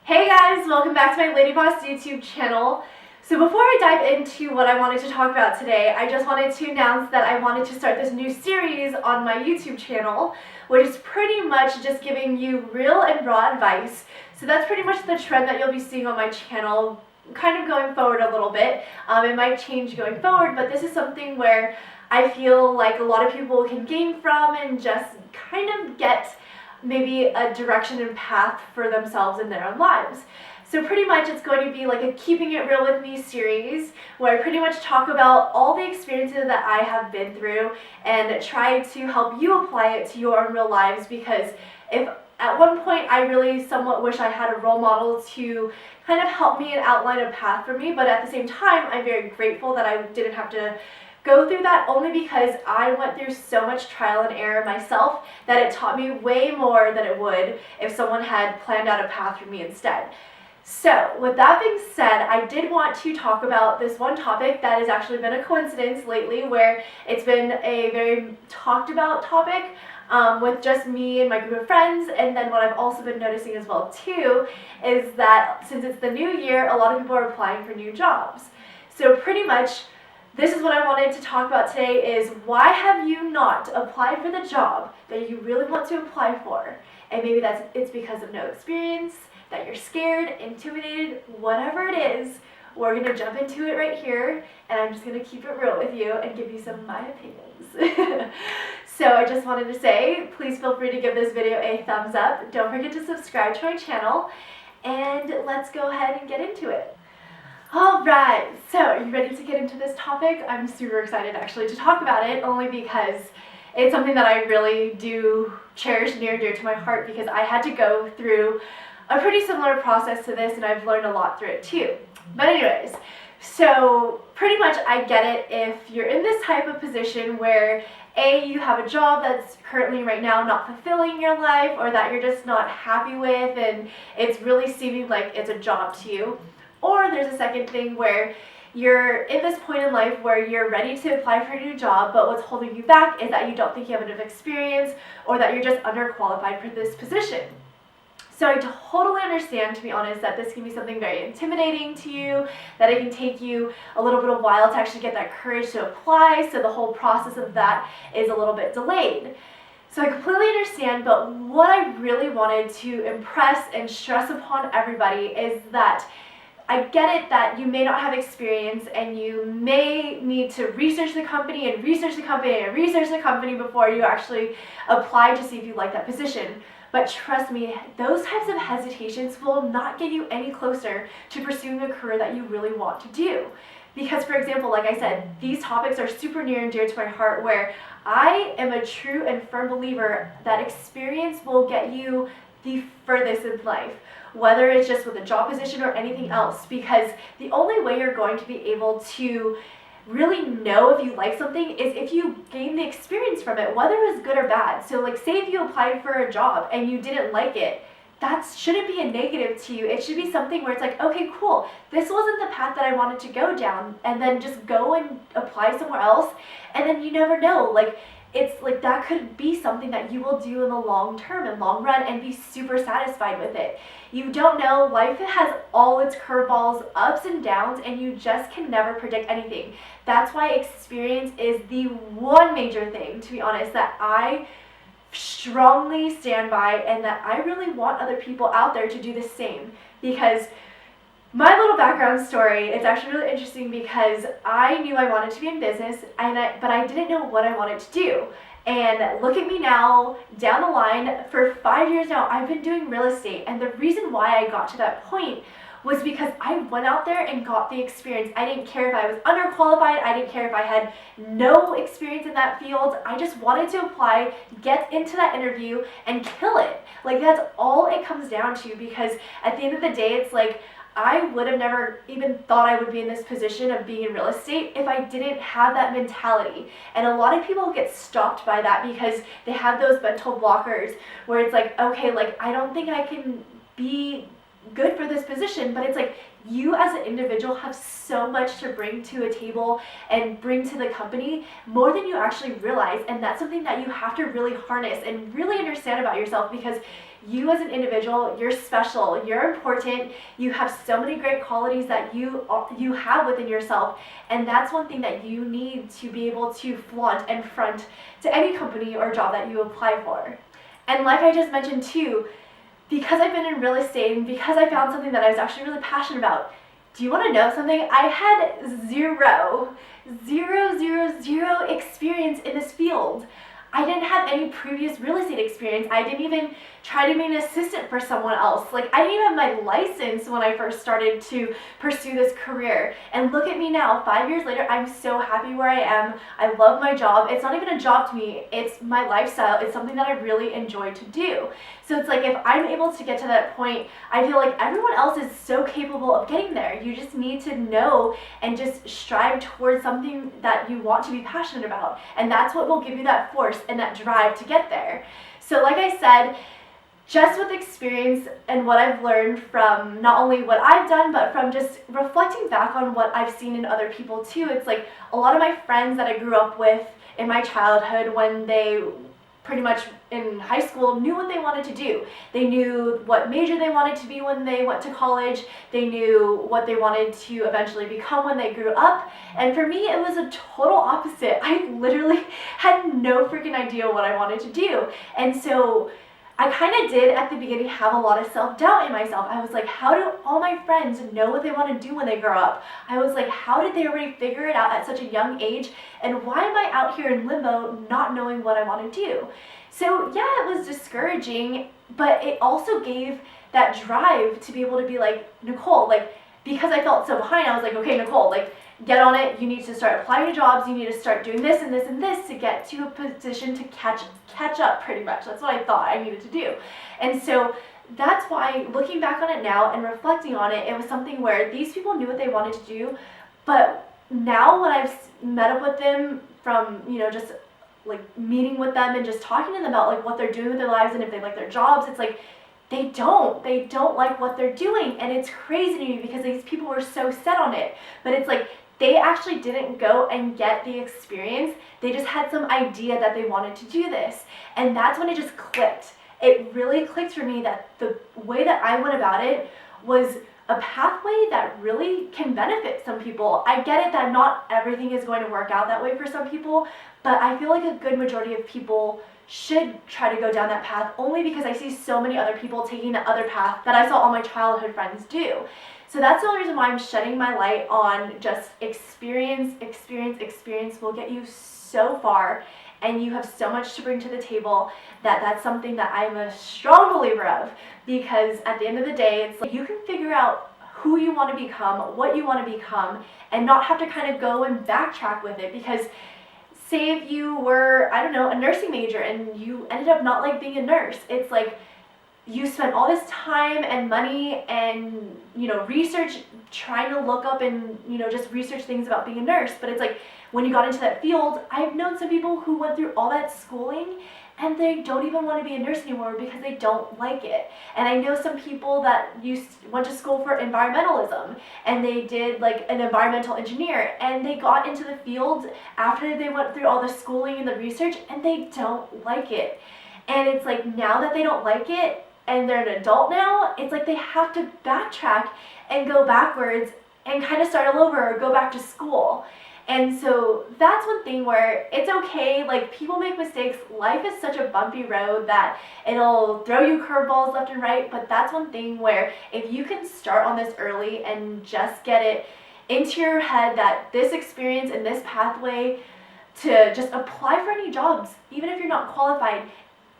Hey guys, welcome back to my Lady Boss YouTube channel. So before I dive into what I wanted to talk about today, I just wanted to announce that I wanted to start this new series on my YouTube channel, which is pretty much just giving you real and raw advice. So that's pretty much the trend that you'll be seeing on my channel, kind of going forward a little bit. It might change going forward, but this is something where I feel like a lot of people can gain from and just kind of get maybe a direction and path for themselves in their own lives. So pretty much it's going to be like a Keeping It Real With Me series where I pretty much talk about all the experiences that I have been through and try to help you apply it to your own real lives, because if at one point I really somewhat wish I had a role model to kind of help me and outline a path for me, but at the same time I'm very grateful that I didn't have to go through that, only because I went through so much trial and error myself that it taught me way more than it would if someone had planned out a path for me instead. So with that being said, I did want to talk about this one topic that has actually been a coincidence lately, where it's been a very talked about topic with just me and my group of friends. And then what I've also been noticing as well too is that since it's the new year, a lot of people are applying for new jobs. So pretty much this is what I wanted to talk about today, is why have you not applied for the job that you really want to apply for? And maybe it's because of no experience, that you're scared, intimidated, whatever it is. We're going to jump into it right here, and I'm just going to keep it real with you and give you some of my opinions. So I just wanted to say, please feel free to give this video a thumbs up. Don't forget to subscribe to my channel, and let's go ahead and get into it. Alright, so are you ready to get into this topic? I'm super excited actually to talk about it, only because it's something that I really do cherish near and dear to my heart, because I had to go through a pretty similar process to this and I've learned a lot through it too. But anyways, so pretty much I get it if you're in this type of position where you have a job that's currently right now not fulfilling your life, or that you're just not happy with and it's really seeming like it's a job to you. Or there's a second thing where you're in this point in life where you're ready to apply for a new job, but what's holding you back is that you don't think you have enough experience, or that you're just underqualified for this position. So I totally understand, to be honest, that this can be something very intimidating to you, that it can take you a little bit of while to actually get that courage to apply, so the whole process of that is a little bit delayed. So I completely understand, but what I really wanted to impress and stress upon everybody is that I get it that you may not have experience and you may need to research the company and research the company and research the company before you actually apply to see if you like that position. But trust me, those types of hesitations will not get you any closer to pursuing a career that you really want to do. Because, for example, like I said, these topics are super near and dear to my heart, where I am a true and firm believer that experience will get you the furthest in life, whether it's just with a job position or anything else, because the only way you're going to be able to really know if you like something is if you gain the experience from it, whether it was good or bad. So like, say if you applied for a job and you didn't like it, that shouldn't be a negative to you. It should be something where it's like, okay, cool, this wasn't the path that I wanted to go down, and then just go and apply somewhere else, and then you never know, like, it's like that could be something that you will do in the long term and long run and be super satisfied with it. You don't know, life has all its curveballs, ups and downs, and you just can never predict anything. That's why experience is the one major thing, to be honest, that I strongly stand by, and that I really want other people out there to do the same. Because my little background story, it's actually really interesting, because I knew I wanted to be in business, but I didn't know what I wanted to do. And look at me now, down the line, for 5 years now, I've been doing real estate. And the reason why I got to that point was because I went out there and got the experience. I didn't care if I was underqualified. I didn't care if I had no experience in that field. I just wanted to apply, get into that interview, and kill it. Like, that's all it comes down to, because at the end of the day, it's like, I would have never even thought I would be in this position of being in real estate if I didn't have that mentality. And a lot of people get stopped by that because they have those mental blockers where it's like, okay, like, I don't think I can be good for this position. But it's like, you as an individual have so much to bring to a table and bring to the company, more than you actually realize. And that's something that you have to really harness and really understand about yourself, because you as an individual, you're special, you're important, you have so many great qualities that you have within yourself, and that's one thing that you need to be able to flaunt and front to any company or job that you apply for. And like I just mentioned too, because I've been in real estate and because I found something that I was actually really passionate about, do you want to know something? I had zero experience in this field. I didn't have any previous real estate experience. I didn't even try to be an assistant for someone else. Like, I didn't even have my license when I first started to pursue this career. And look at me now, 5 years later, I'm so happy where I am. I love my job. It's not even a job to me, it's my lifestyle. It's something that I really enjoy to do. So it's like, if I'm able to get to that point, I feel like everyone else is so capable of getting there. You just need to know and just strive towards something that you want to be passionate about. And that's what will give you that force and that drive to get there. So like I said, just with experience and what I've learned from not only what I've done, but from just reflecting back on what I've seen in other people too, it's like a lot of my friends that I grew up with in my childhood, when they pretty much in high school knew what they wanted to do. They knew what major they wanted to be when they went to college. They knew what they wanted to eventually become when they grew up. And for me, it was a total opposite. I literally had no freaking idea what I wanted to do. And so I kind of did at the beginning have a lot of self-doubt in myself. I was like, how do all my friends know what they want to do when they grow up? I was like, how did they already figure it out at such a young age? And why am I out here in limbo not knowing what I want to do? So yeah, it was discouraging, but it also gave that drive to be able to be like, Nicole, like, because I felt so behind, I was like, okay, Nicole, like, get on it. You need to start applying to jobs. You need to start doing this and this and this to get to a position to catch up, pretty much. That's what I thought I needed to do. And so that's why, looking back on it now and reflecting on it, it was something where these people knew what they wanted to do, but now when I've met up with them from, just like meeting with them and just talking to them about like what they're doing with their lives and if they like their jobs, it's like they don't like what they're doing. And it's crazy to me because these people were so set on it, but it's like they actually didn't go and get the experience. They just had some idea that they wanted to do this. And that's when it just clicked. It really clicked for me that the way that I went about it was a pathway that really can benefit some people. I get it that not everything is going to work out that way for some people, but I feel like a good majority of people should try to go down that path, only because I see so many other people taking the other path that I saw all my childhood friends do. So that's the only reason why I'm shedding my light on just experience will get you so far, and you have so much to bring to the table that's something that I'm a strong believer of, because at the end of the day, it's like you can figure out who you want to become, what you want to become, and not have to kind of go and backtrack with it. Because say if you were, I don't know, a nursing major and you ended up not like being a nurse, it's like you spent all this time and money and, research trying to look up and, just research things about being a nurse. But it's like when you got into that field, I've known some people who went through all that schooling and they don't even want to be a nurse anymore because they don't like it. And I know some people that went to school for environmentalism and they did like an environmental engineer, and they got into the field after they went through all the schooling and the research and they don't like it. And it's like now that they don't like it, and they're an adult now, it's like they have to backtrack and go backwards and kind of start all over or go back to school. And so that's one thing where it's okay, like people make mistakes. Life is such a bumpy road that it'll throw you curveballs left and right, but that's one thing where if you can start on this early and just get it into your head that this experience and this pathway to just apply for any jobs, even if you're not qualified,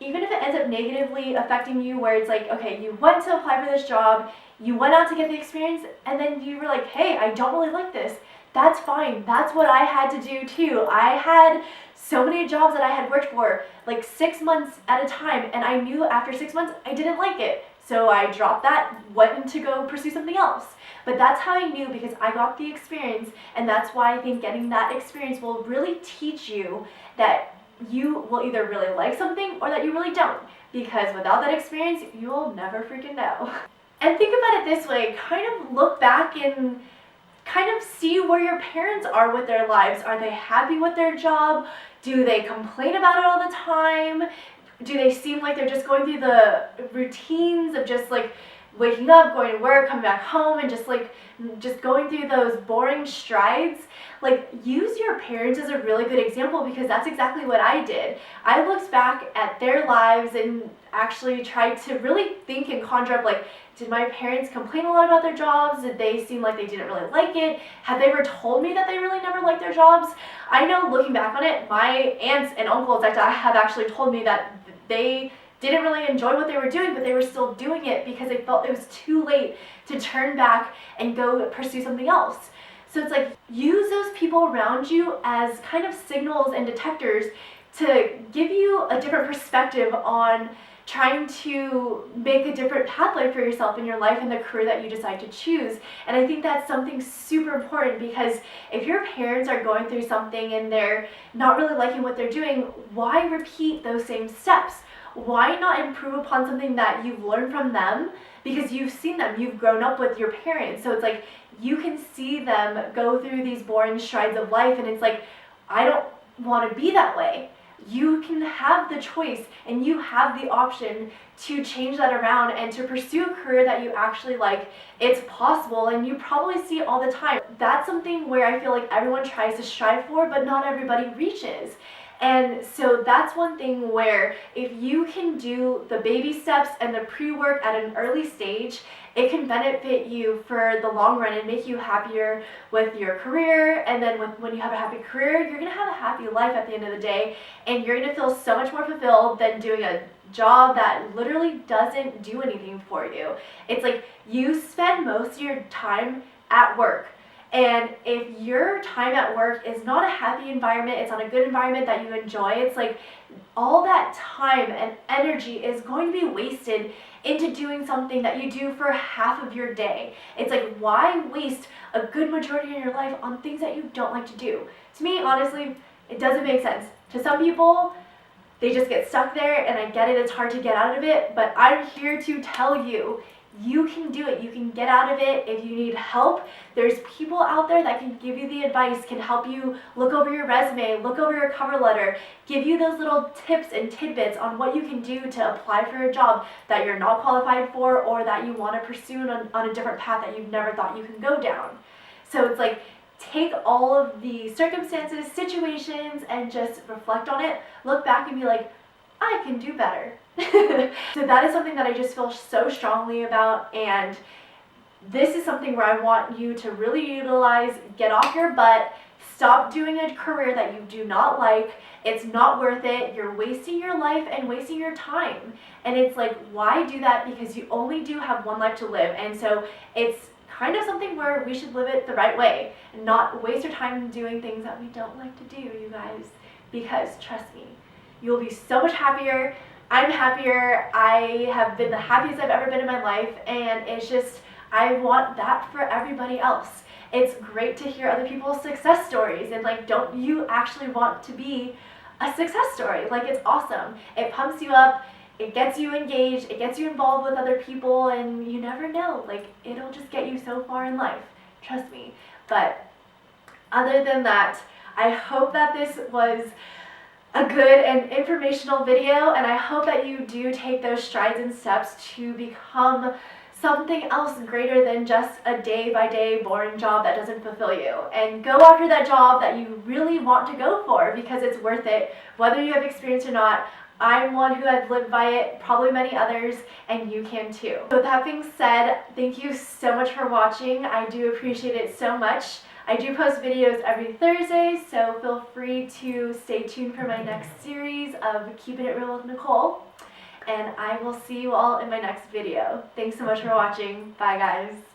even if it ends up negatively affecting you, where it's like, okay, you went to apply for this job, you went out to get the experience, and then you were like, hey, I don't really like this. That's fine. That's what I had to do too. I had so many jobs that I had worked for like 6 months at a time, and I knew after 6 months I didn't like it. So I dropped that, went to go pursue something else. But that's how I knew, because I got the experience, and that's why I think getting that experience will really teach you that you will either really like something or that you really don't, because without that experience, you will never freaking know. And think about it this way, kind of look back and kind of see where your parents are with their lives. Are they happy with their job? Do they complain about it all the time? Do they seem like they're just going through the routines of just like waking up, going to work, coming back home, and just going through those boring strides? Like, use your parents as a really good example, because that's exactly what I did. I looked back at their lives and actually tried to really think and conjure up, like, did my parents complain a lot about their jobs? Did they seem like they didn't really like it? Had they ever told me that they really never liked their jobs? I know, looking back on it, my aunts and uncles have actually told me that they didn't really enjoy what they were doing, but they were still doing it because they felt it was too late to turn back and go pursue something else. So it's like, use those people around you as kind of signals and detectors to give you a different perspective on trying to make a different pathway for yourself in your life and the career that you decide to choose. And I think that's something super important, because if your parents are going through something and they're not really liking what they're doing, why repeat those same steps? Why not improve upon something that you've learned from them? Because you've seen them, you've grown up with your parents. So it's like, you can see them go through these boring strides of life, and it's like, I don't want to be that way. You can have the choice and you have the option to change that around and to pursue a career that you actually like. It's possible, and you probably see it all the time. That's something where I feel like everyone tries to strive for, but not everybody reaches. And so that's one thing where if you can do the baby steps and the pre-work at an early stage, it can benefit you for the long run and make you happier with your career. And then when you have a happy career, you're going to have a happy life at the end of the day, and you're going to feel so much more fulfilled than doing a job that literally doesn't do anything for you. It's like, you spend most of your time at work. And if your time at work is not a happy environment, it's not a good environment that you enjoy, it's like all that time and energy is going to be wasted into doing something that you do for half of your day. It's like, why waste a good majority of your life on things that you don't like to do? To me, honestly, it doesn't make sense. To some people, they just get stuck there, and I get it, it's hard to get out of it, but I'm here to tell you, you can do it. You can get out of it. If you need help, there's people out there that can give you the advice, can help you look over your resume, look over your cover letter, give you those little tips and tidbits on what you can do to apply for a job that you're not qualified for, or that you want to pursue on a different path that you've never thought you can go down. So it's like, take all of the circumstances, situations, and just reflect on it, look back and be like, I can do better. So that is something that I just feel so strongly about, and this is something where I want you to really utilize. Get off your butt, stop doing a career that you do not like. It's not worth it. You're wasting your life and wasting your time. And it's like, why do that? Because you only do have one life to live, and so it's kind of something where we should live it the right way and not waste our time doing things that we don't like to do, you guys. Because trust me, you'll be so much happier. I'm happier. I have been the happiest I've ever been in my life, and it's just, I want that for everybody else. It's great to hear other people's success stories, and like, don't you actually want to be a success story? Like, it's awesome. It pumps you up, it gets you engaged, it gets you involved with other people, and you never know, like, it'll just get you so far in life. Trust me. But other than that, I hope that this was a good and informational video, and I hope that you do take those strides and steps to become something else greater than just a day-by-day boring job that doesn't fulfill you, and go after that job that you really want to go for, because it's worth it, whether you have experience or not. I'm one who has lived by it, probably many others, and you can too. So with that being said, thank you so much for watching. I do appreciate it so much. I do post videos every Thursday, so feel free to stay tuned for my next series of Keeping It Real with Nicole. And I will see you all in my next video. Thanks so much for watching. Bye, guys.